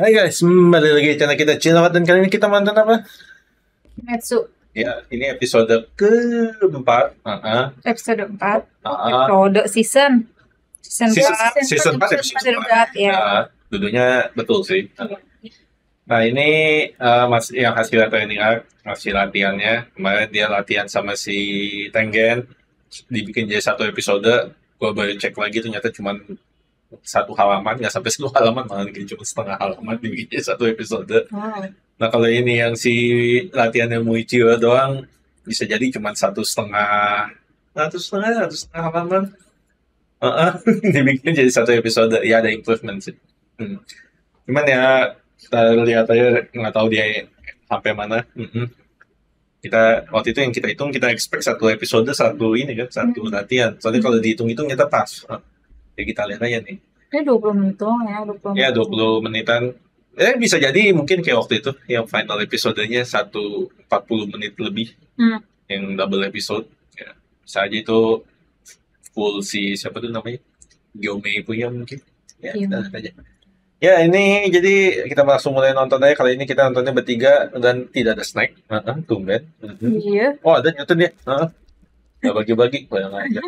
Hai guys, kembali lagi di channel kita Cilawat dan kali ini kita menonton apa? Metsu Ya, ini episode keempat. episode 4 Ah, episode season season 4 season 4 episode episode 4. 4 ya. Dulunya betul sih. Nah, ini mas yang hasil training arc, hasil latihannya. Kemarin dia latihan sama si Tengen, dibikin jadi satu episode. Gua baru cek lagi ternyata cuma satu halaman, nggak sampai satu halaman, malah bikin cuma setengah halaman dibikin jadi satu episode. Nah, kalau ini yang si latihannya Muichiro doang, bisa jadi cuma satu setengah halaman. Dibikin jadi satu episode. Ya, ada improvement sih. Cuman ya, kita lihat aja, nggak tahu dia sampai mana. Kita waktu itu yang kita hitung, kita expect satu episode, satu ini kan, satu latihan. Soalnya kalau dihitung-hitung kita pas. Ya kita lihat aja nih. Ini 20 menit doang ya, 20 Ya, menit. 20 menitan. Bisa jadi mungkin kayak waktu itu, yang final episodenya 40 menit lebih, yang double episode. Ya, bisa aja itu full si, siapa tuh namanya? Gyomei punya mungkin. Ya, kita lihat aja. Ya, ini jadi kita langsung mulai nonton aja. Kali ini kita nontonnya bertiga dan tidak ada snack. Tumben. Iya. Oh, ada Newton ya. Nggak bagi-bagi, bayang aja.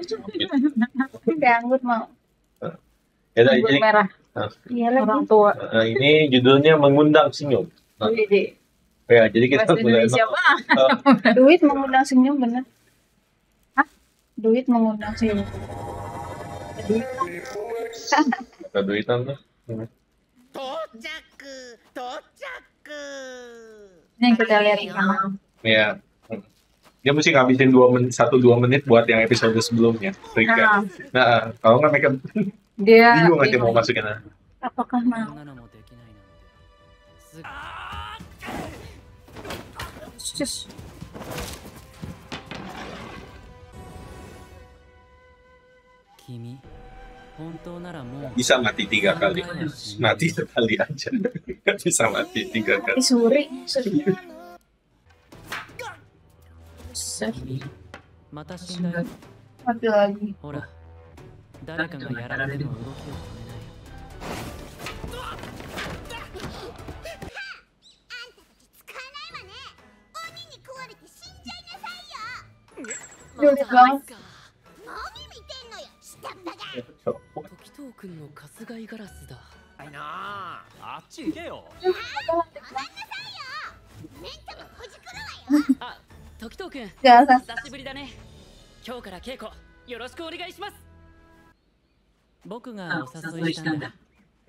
Dianggut mau. Ya, Anggur jadi merah. Iya orang tua. ini judulnya Mengundang Senyum. Jadi Ya, jadi kita bahasa mulai Indonesia mah. Duit mengundang senyum bener. Hah? Duit mengundang senyum. Duit. duitan tuh. Ini yang kita lihat sama. Ya. Dia mesti ngabisin 1-2 menit buat yang episode sebelumnya. Nah, kalau nggak mereka Dia bingung aja mau masukin. Apakah mau? Sus. Bisa mati 3 kali. Mati sekali aja. Nggak bisa mati 3 kali. Suri. Mati lagi. ほら誰かがやられても動きを止めない Duit banget. 時藤君の春日井ガラスだいなああっち行けよあ時藤君 Jangan. 久しぶりだね今日から稽古よろしくお願いします僕がお誘いしたんだ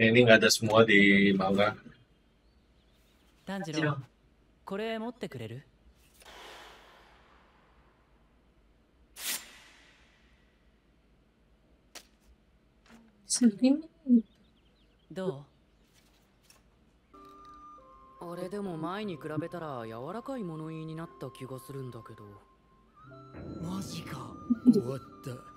Ini nggak ada semua di manga. 炭治郎これ持ってくれる Segini. どうあれでも前に比べたら柔らかい物言いになった気がするんだけどマジか終わった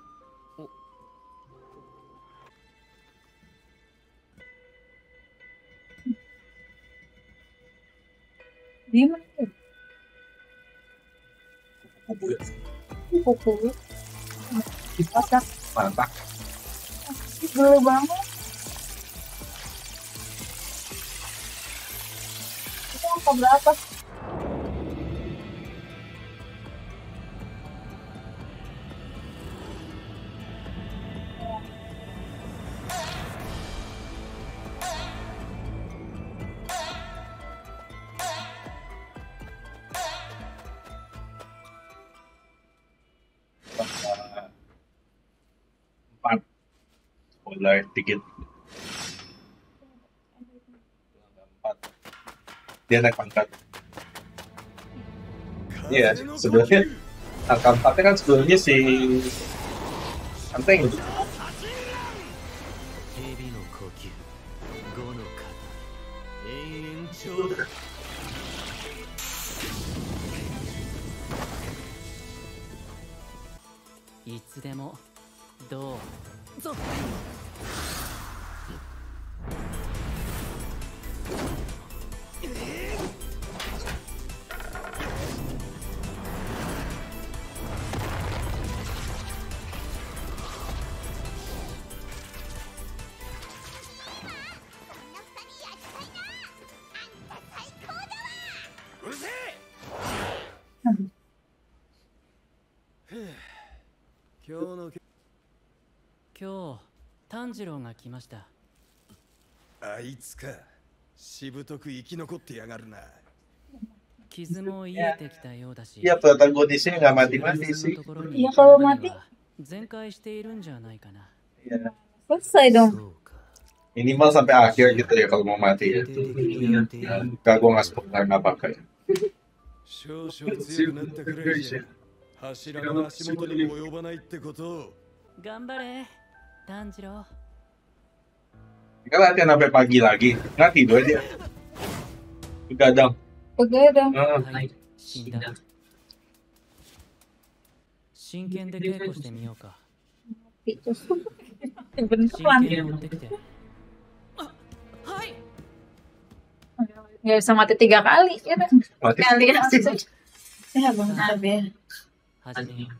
Di mana? Kuku. Dipotong. Mantap. Dulu banget. Itu angka berapa? Empat. Mulai dikit. 4. Dia naik pangkat. Iya, sebenarnya angka 4-nya kan sebelumnya si Anteng. 蛇の呼吸5の型永遠長だいつでもどうぞ 2今日炭治郎が来ました。あいつか。しぶとく生き残ってやがるな。傷も癒えてきたようだし、 Iya, protagonisnya nggak mati-mati その sih. ところに Iya, kalau mati 全開しているんじゃないかな。 Iya. selesai dong. そうか。 Minimal sampai akhir gitu ya kalau mau mati ya. Enggak, gue nggak spoiler nggak apa-apa ya. 少々強くなったくらいじゃ柱の足元にも及ばないってことを。頑張れ炭治郎。 Kita latihan sampai pagi lagi, nggak tidur dia. Begadang. Begadang. はい、死んだ。真剣で稽古してみようか。 Itu 真 beneran. 剣を持ってきて。はい。 Nggak bisa mati 3 kali ya kan? Mati. Kali ya benar ya. 始めよう。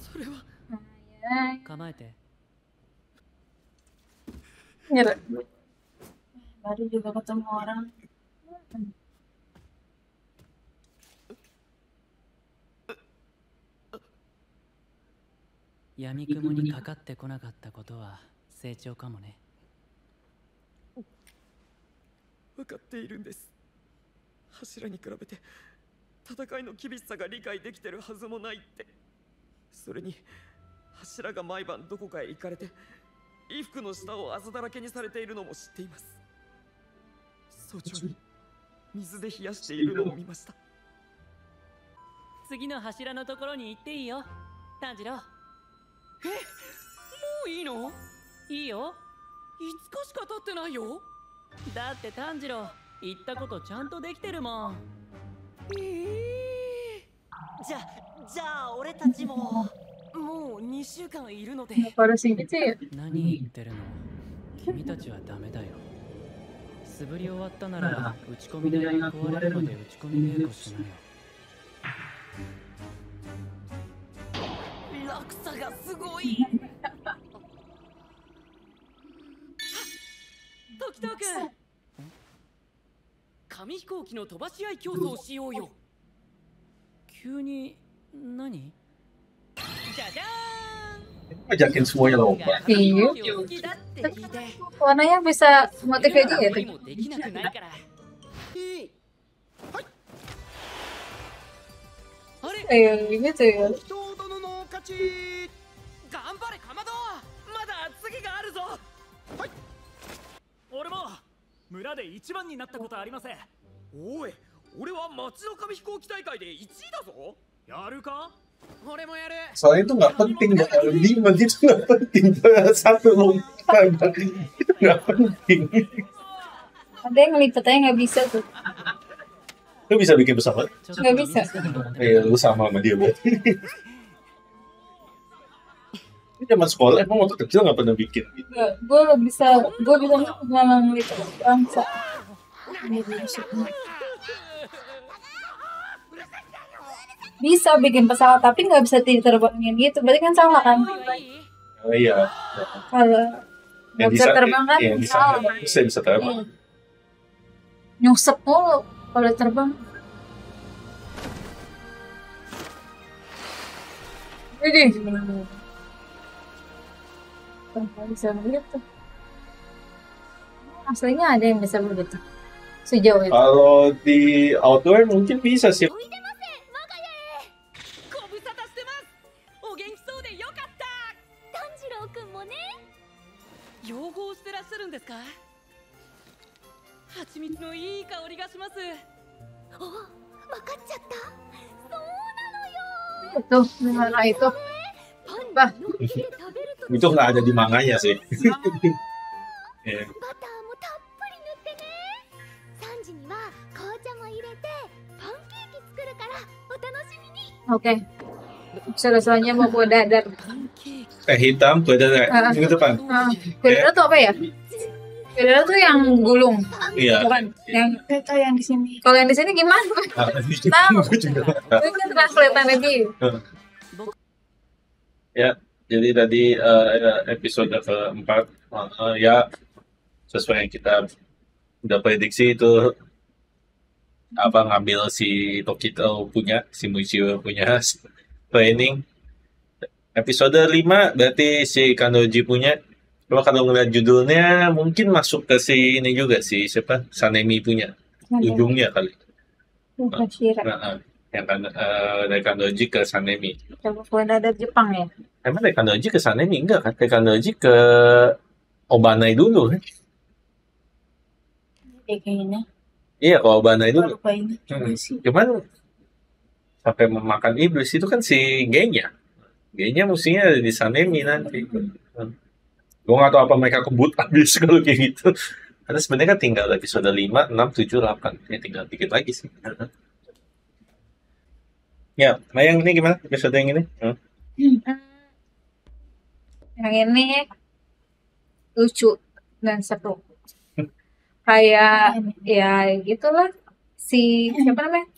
それは Ya, 構えて。 nyerah. Baru juga ketemu orang. 闇雲にかかってこなかったことは成長かもね。分かっているんです。柱に比べて戦いの厳しさが理解できてるはずもないって。それに柱が毎晩どこかへ行かれて衣服の下をあざだらけにされているのも知っています。早朝に水で冷やしているのを見ました。次の柱のところに行っていいよ炭治郎。もういいの？いいよ。5日しか経ってないよ。だって炭治郎言ったことちゃんとできてるもん。じゃあ俺たちももう2週間いるので。 Baru sini sih. 何言ってるの。君たちはダメだよ。素振り終わったなら打ち込み台が壊れるまで打ち込み稽古しなよ。落差がすごい。時藤君、紙飛行機の飛ばし合い競争をしようよ。急に何？じゃじゃ Ngajakin semuanya lomba. ーん。 Iya. 好きだって聞いて。 Warnanya bisa motivate dia 無理 tuh. もできなくないから。あれ？ Gitu ya. 人殿の勝ち。頑張れかまど。まだ次があるぞ。はい。俺も村で一番になったことありません。おい、俺は町の紙飛行機大会で1位だぞ。やるか？俺もやる。 Soalnya itu nggak penting, Demon itu nggak penting. Satu lomba itu nggak penting. Ada yang ngelipet aja nggak bisa tuh. Lu bisa bikin pesawat? Nggak bisa. Lu sama dia berarti. Ini zaman sekolah emang waktu kecil nggak pernah bikin. Nggak, gue bisa malah ngelipet bangsa. Bisa bikin pesawat tapi nggak bisa diterbangin gitu, berarti kan salah kan? Oh iya. Kalau nggak bisa terbang kan Yang bisa, salah. bisa terbang. Iya. Nyusep mulu kalau terbang. Widih. Nggak bisa begitu. Aslinya ada yang bisa begitu. Sejauh itu. Kalau di outdoor mungkin bisa sih. ご無沙汰してます。お元気そうでよかった。炭治郎くんもね。養蜂してらっしゃるんですか？蜂蜜のいい香りがします。お、わかっちゃった。そうなのよ。 Itu, gimana itu? パンにのっけて食べると Itu nggak ada di manganya sih. バターもたっぷり塗ってね。3時には紅茶も入れてパンケーキ作るからお楽しみに。 Oke. Selesainya mau kue dadar. Teh hitam, kue dadar. Minggu depan. Kue dadar tuh apa ya? Kue dadar tuh yang gulung, Iya. bukan? Yang di sini. Kalau yang di sini gimana? Tahu. Gue juga nggak tahu. Itu kan translatannya dia. Ya, jadi tadi episode keempat, ya sesuai yang kita udah prediksi itu abang ngambil si Tokito punya, si Muichiro punya training. Episode 5 berarti si Kandoji punya. Cuma kalau ngeliat judulnya mungkin masuk ke si ini juga sih, siapa? Sanemi punya. Ujungnya kali. Hashira. Nah, yang kan dari Kandoji ke Sanemi. Coba kalau ada Jepang ya. Emang dari Kandoji ke Sanemi enggak kan? Dari Kandoji ke Obanai dulu kan? Kayaknya. Iya, ke Obanai dulu. Lupa ini. Cuman sampai memakan iblis itu kan si Genya. Genya mestinya ada di Sanemi nanti. Gue gak tau apa mereka kebut habis kalau kayak gitu. Karena sebenarnya kan tinggal episode 5, 6, 7, 8. Ya tinggal dikit lagi sih. Ya, Mayang ini gimana episode yang ini? Yang ini lucu dan seru. Kayak ya gitulah si siapa namanya?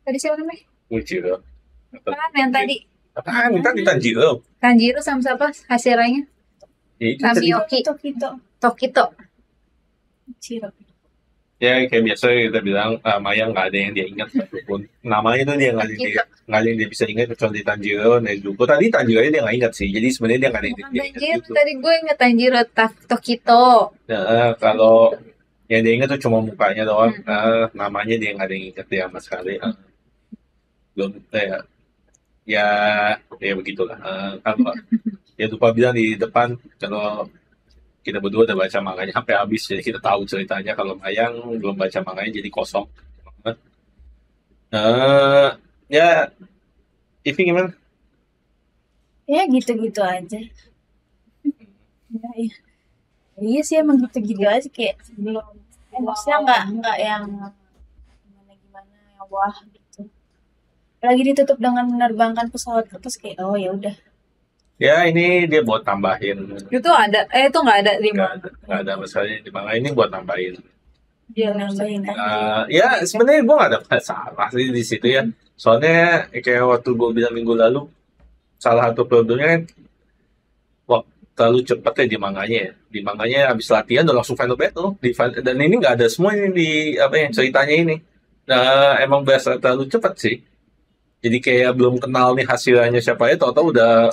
Tadi siapa namanya? Ujiro. Apaan yang tadi? Apaan? Tadi Tanjiro. Tanjiro sama siapa? Hashiranya? Ya, itu tadi. Tokito. Ciro. Ya kayak biasa kita bilang Mayang nggak ada yang dia ingat walaupun namanya tuh dia nggak ada yang dia bisa ingat kecuali Tanjiro, Nezuko. Tadi Tanjiro dia nggak ingat sih, jadi sebenarnya dia nggak ada yang dia ingat Tanjiro, gitu. tadi gue inget Tanjiro Tokito. Nah, kalau yang dia ingat tuh cuma mukanya doang, namanya dia nggak ada yang ingat dia sama sekali. Belum ya begitulah. Kalau ya lupa bilang di depan kalau kita berdua udah baca manganya sampai habis, jadi kita tahu ceritanya. Kalau Mayang belum baca manganya jadi kosong. Ya, Ivi gimana? Ya gitu-gitu aja. Ya, iya. Iya sih emang gitu-gitu aja kayak belum. Maksudnya nggak yang gimana yang wah gitu. Lagi ditutup dengan menerbangkan pesawat terus kayak oh ya udah. Ya ini dia buat tambahin. Itu ada, itu nggak ada di Nggak ada masalahnya di manga ini buat tambahin. Dia nambahin kan. Ya sebenarnya gue nggak ada masalah sih di situ ya. Soalnya kayak waktu gue bilang minggu lalu, salah satu problemnya kan terlalu cepat ya di manganya ya. Di manganya habis latihan udah langsung final battle. Dan ini nggak ada semua ini di apa ya ceritanya ini. Nah emang biasa terlalu cepat sih. Jadi kayak belum kenal nih hasilnya siapa ya, tau-tau udah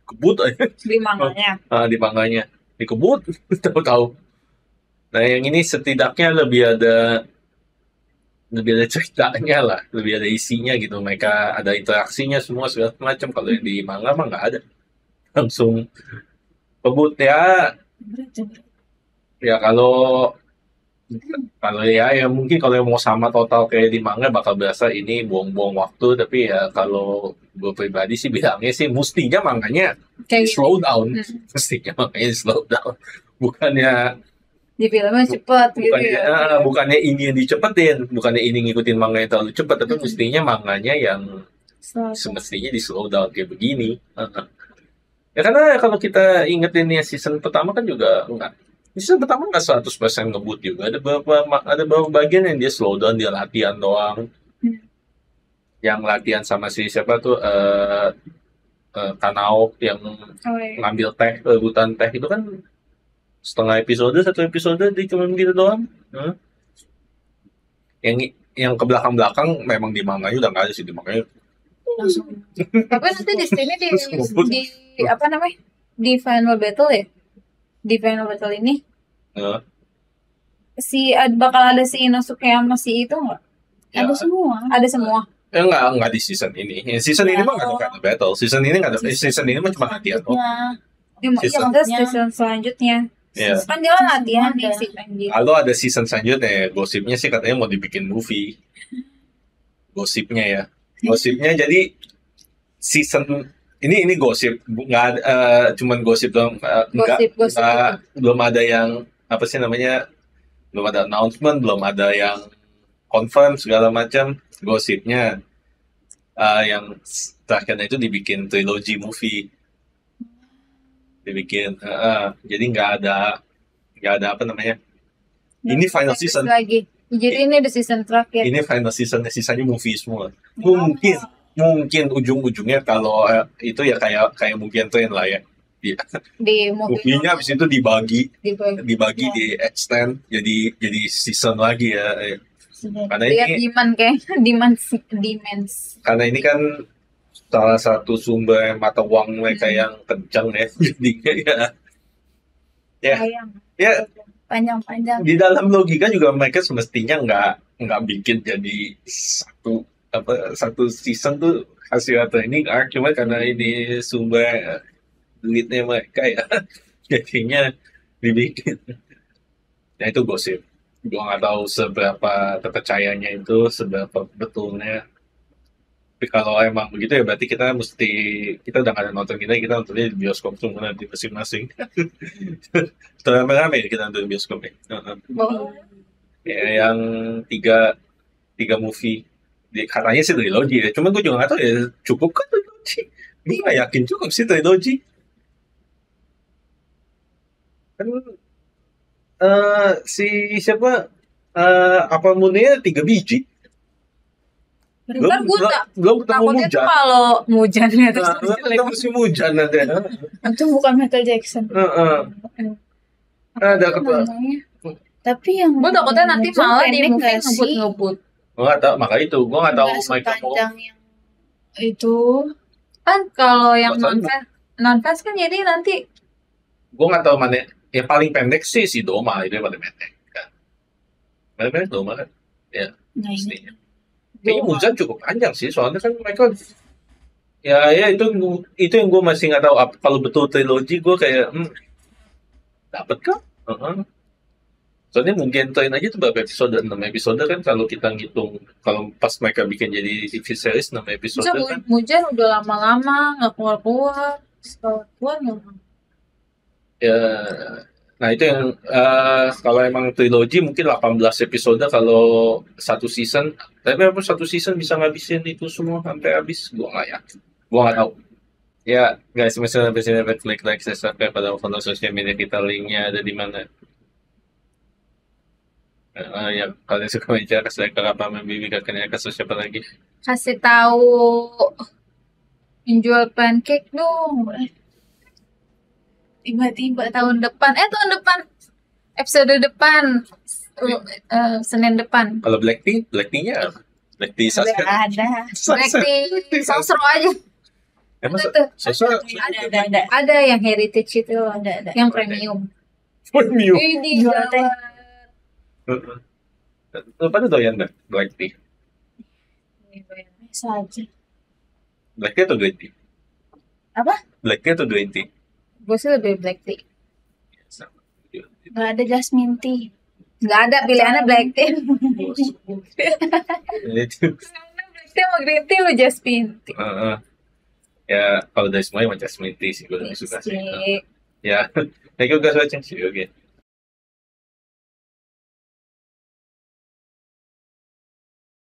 kebut aja di manganya. di manganya dikebut tahu-tahu. Nah yang ini setidaknya lebih ada ceritanya lah, lebih ada isinya gitu. Mereka ada interaksinya semua segala macam. Kalau yang di manga mah nggak ada, langsung kebut ya. Ya kalau ya mungkin kalau yang mau sama total kayak di manga bakal berasa ini buang-buang waktu. Tapi ya kalau gue pribadi sih bilangnya sih mestinya manganya Kayak slow down. Mestinya manganya slow down, bukannya di filmnya cepet gitu ya. bukannya ini yang dicepetin, bukannya ini ngikutin manga yang terlalu cepat, tapi mestinya manganya yang semestinya di slow down kayak begini. Ya karena kalau kita ingetin ya season pertama kan juga enggak. Season pertama nggak 100% ngebut juga. Ada beberapa bagian yang dia slow down, dia latihan doang. Yang latihan sama si siapa tuh Kanao yang ngambil teh, rebutan teh itu kan setengah episode, satu episode dia cuma gitu doang. Yang ke belakang memang di manganya udah nggak ada sih, di manganya Langsung. Tapi nanti di sini di apa namanya? Di final battle ya? Di final battle ini bakal ada si Inosuke sama si itu nggak? Ya, Ada semua. Enggak di season ini. Season ini mah nggak ada final battle. Season ini nggak ada. Season ini mah cuma latihan. Season selanjutnya. Ya. Kan dia latihan nih si Tanjiro. Kalau ada season selanjutnya, gosipnya sih katanya mau dibikin movie. Gosipnya ya. Gosipnya jadi season ini gosip, nggak cuman gosip doang. Belum ada yang apa sih namanya? Belum ada announcement, belum ada yang confirm segala macam. Gosipnya yang terakhirnya itu dibikin trilogy movie. Dibikin jadi nggak ada apa namanya, ini final season lagi, jadi ini the season terakhir, ini final season, sisanya movie semua. Mungkin ujung-ujungnya kalau itu ya kayak mungkin trend lah ya, di movie-nya habis itu dibagi di extend jadi season lagi ya. Karena lihat ini demand kayak demand karena ini kan salah satu sumber mata uang mereka yang kencang ya. Jadinya ya Sayang. ya Panjang-panjang. di dalam logika juga mereka semestinya nggak bikin jadi satu season tuh hasil training arc, cuma karena ini sumber duitnya mereka ya jadinya dibikin. Nah itu gosip, gue nggak tahu seberapa terpercayanya itu, seberapa betulnya. Tapi kalau emang begitu ya berarti kita udah nggak ada nonton kita nontonnya di bioskop semua nanti masing-masing. Setelah rame kita nonton di bioskop ya. Ya, yang tiga movie katanya sih trilogi ya, cuman gue juga nggak tahu ya cukup kan trilogi. Gue nggak yakin cukup sih trilogi. Kan si siapa apa Munnya 3 biji. Kan gue belum ketemu takutnya tuh Mujan. kalau Mujannya terus Ketemu si Mujan nanti. Itu bukan Michael Jackson. Ada apa? Tapi yang gue takutnya nanti Mujan malah di pendek movie nggak sih? ngebut-ngebut. Gue nggak tahu, makanya itu gue nggak tahu Nggak mereka mau. sepanjang yang itu. Kan kalau yang Maksudnya- non-fast kan jadi nanti Gue nggak tahu mana yang paling pendek sih si Doma, itu yang paling pendek kan. Paling pendek Doma kan. Ya Nah, ini. pastinya. Kayaknya Mujan cukup panjang sih, soalnya kan mereka ya itu yang gue masih nggak tahu kalau betul trilogi. Gue kayak dapet kah? Soalnya mungkin train aja tuh berapa episode, 6 episode kan kalau kita ngitung, kalau pas mereka bikin jadi TV series 6 episode bisa kan. Mujan udah lama-lama nggak keluar setelah keluar Ya, nah itu yang kalau emang trilogi mungkin 18 episode kalau satu season. Tapi apa satu season bisa ngabisin itu semua sampai habis? Gua nggak yakin. Gua nggak tahu. Ya, guys, misalnya sampai sini klik like, subscribe pada follow sosial media kita, linknya ada di mana. Yang kalian suka bicara kasih like apa membibi kakaknya kasus siapa lagi? kasih tahu menjual pancake dong Tiba-tiba tahun depan episode depan Senin depan Kalau Blackpink-nya Blackpink nggak Sasha. ada. Blackpink Sosro aja Emang Ada tuh. Sasha Ada. yang heritage itu Ada. yang premium premium. ini Jual teh. Lu pada doyan nggak Blackpink? Bisa aja. Blackpink atau Green Tea? Apa? Blackpink atau Green Tea? gue sih lebih black tea Sama. Nggak ada Jasmine tea. nggak ada pilihannya black tea Itu. black tea sama green tea lu Jasmine tea. Ya kalau dari semuanya macam Jasmine Tea sih gue lebih suka sih. Sih. Ya, thank you guys watching. See you again.